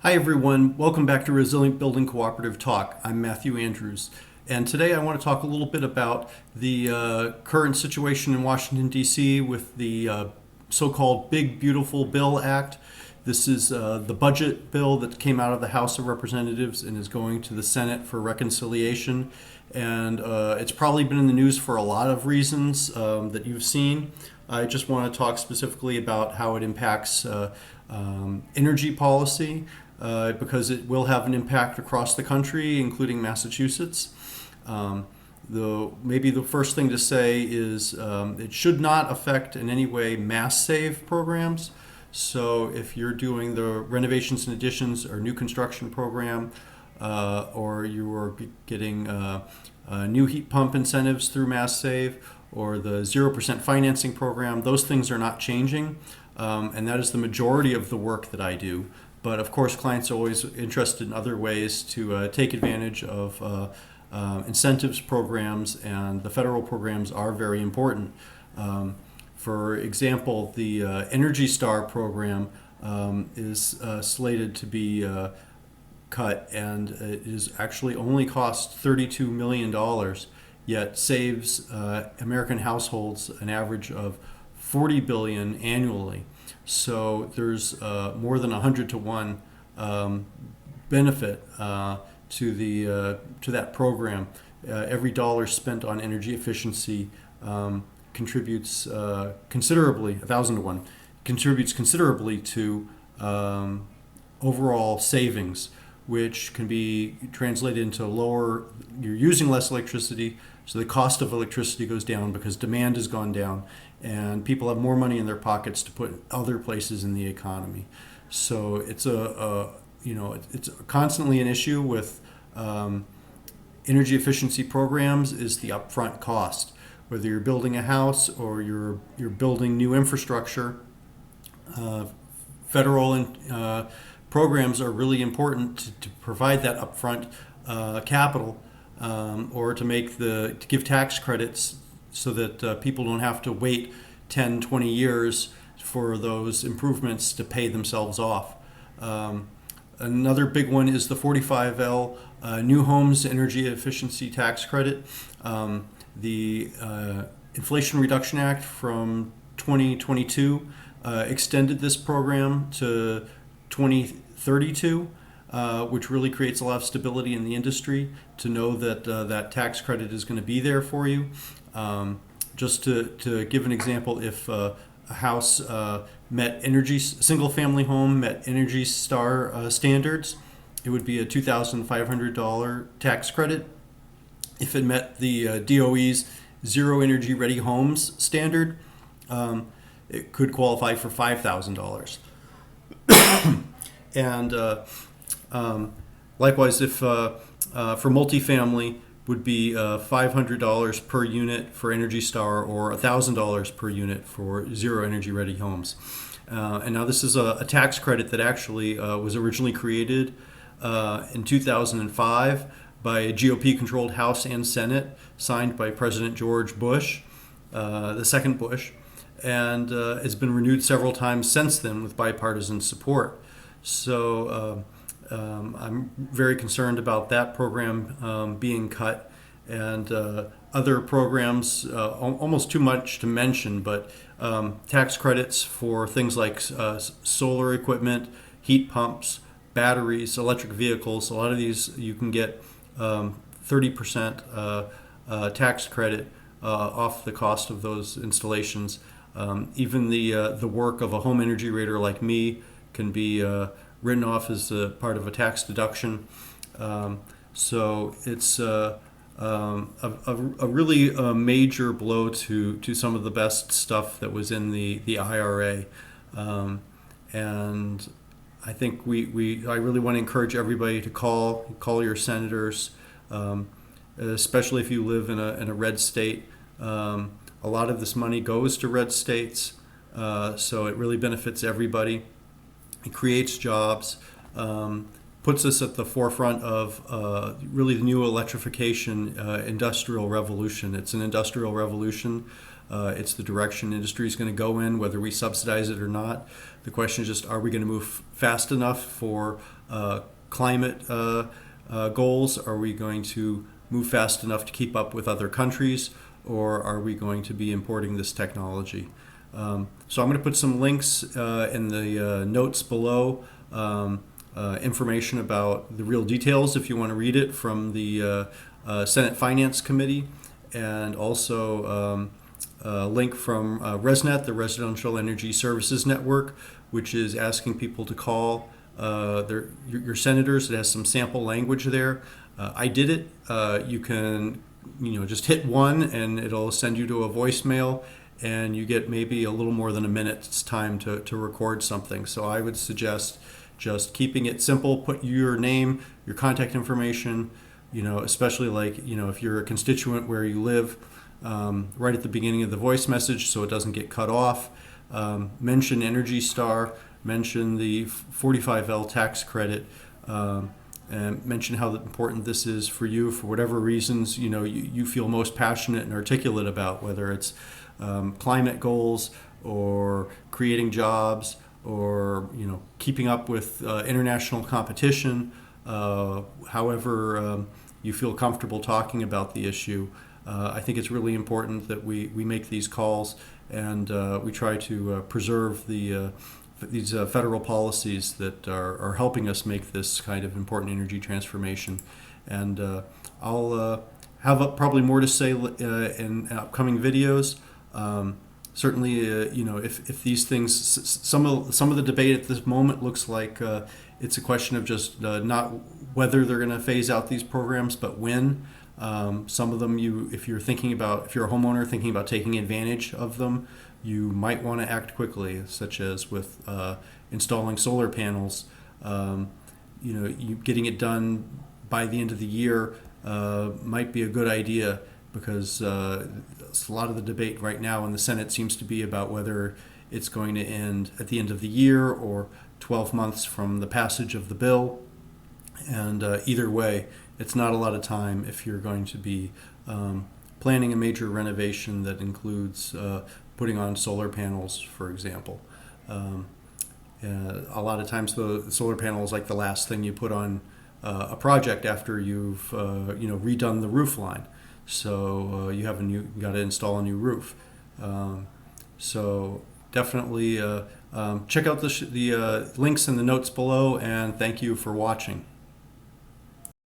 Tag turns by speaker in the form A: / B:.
A: Hi everyone, welcome back to Resilient Building Cooperative Talk. I'm Matthew Andrews, and today I want to talk a little bit about the current situation in Washington, D.C. with the so-called Big Beautiful Bill Act. This is the budget bill that came out of the House of Representatives and is going to the Senate for reconciliation. And it's probably been in the news for a lot of reasons that you've seen. I just want to talk specifically about how it impacts energy policy. Because it will have an impact across the country, including Massachusetts. Maybe the first thing to say is it should not affect in any way mass save programs. So if you're doing the renovations and additions or new construction program, or you are getting new heat pump incentives through mass save, or the 0% financing program, those things are not changing. And that is the majority of the work that I do. But of course, clients are always interested in other ways to take advantage of incentives programs, and the federal programs are very important. For example, the Energy Star program is slated to be cut, and it is actually only cost $32 million, yet saves American households an average of $40 billion annually. So there's more than 100 to 1 benefit to that program. Every dollar spent on energy efficiency contributes considerably, 1,000 to 1, contributes considerably to overall savings, which can be translated into you're using less electricity, so the cost of electricity goes down because demand has gone down, and people have more money in their pockets to put other places in the economy. So it's it's constantly an issue with energy efficiency programs is the upfront cost. Whether you're building a house or you're building new infrastructure, federal programs are really important to provide that upfront capital, or to give tax credits so that people don't have to wait 10, 20 years for those improvements to pay themselves off. Another big one is the 45L New Homes Energy Efficiency Tax Credit. The Inflation Reduction Act from 2022 extended this program to 2032. Which really creates a lot of stability in the industry to know that that tax credit is going to be there for you. Just to give an example, if a house single-family home met Energy Star standards, it would be a $2,500 tax credit. If it met the DOE's Zero Energy Ready Homes standard, it could qualify for $5,000. And likewise, if for multifamily, would be $500 per unit for Energy Star, or $1,000 per unit for Zero Energy Ready homes. And now this is a tax credit that actually was originally created in 2005 by a GOP-controlled House and Senate, signed by President George Bush, the second Bush, and it's been renewed several times since then with bipartisan support. So I'm very concerned about that program being cut, and other programs, almost too much to mention, but tax credits for things like solar equipment, heat pumps, batteries, electric vehicles. A lot of these you can get 30% tax credit off the cost of those installations. Even the work of a home energy rater like me can be written off as a part of a tax deduction. So it's a really major blow to some of the best stuff that was in the IRA. And I think I really want to encourage everybody to call your senators, especially if you live in a red state. A lot of this money goes to red states, so it really benefits everybody. It creates jobs, puts us at the forefront of really the new electrification industrial revolution. It's an industrial revolution. It's the direction industry is going to go in, whether we subsidize it or not. The question is just, are we going to move fast enough for climate goals? Are we going to move fast enough to keep up with other countries? Or are we going to be importing this technology? So I'm going to put some links in the notes below, information about the real details if you want to read it from the Senate Finance Committee, and also a link from RESNET, the Residential Energy Services Network, which is asking people to call your senators. It has some sample language there. I did it. You can just hit 1 and it'll send you to a voicemail, and you get maybe a little more than a minute's time to record something. So I would suggest just keeping it simple. Put your name, your contact information, especially if you're a constituent where you live, right at the beginning of the voice message so it doesn't get cut off. Mention Energy Star, mention the 45L tax credit, and mention how important this is for you for whatever reasons you feel most passionate and articulate about, whether it's climate goals or creating jobs or keeping up with international competition. However you feel comfortable talking about the issue. I think it's really important that we make these calls, and we try to preserve these federal policies that are helping us make this kind of important energy transformation. And I'll have probably more to say in upcoming videos. Certainly, if these things, some of the debate at this moment looks like it's a question of just not whether they're going to phase out these programs, but when. Some of them, if you're a homeowner thinking about taking advantage of them, you might want to act quickly, such as with installing solar panels. Getting it done by the end of the year might be a good idea, because a lot of the debate right now in the Senate seems to be about whether it's going to end at the end of the year or 12 months from the passage of the bill. And either way, it's not a lot of time if you're going to be planning a major renovation that includes putting on solar panels, for example. A lot of times the solar panel is like the last thing you put on a project after you've redone the roof line. So you got to install a new roof. So definitely check out the links in the notes below, and thank you for watching.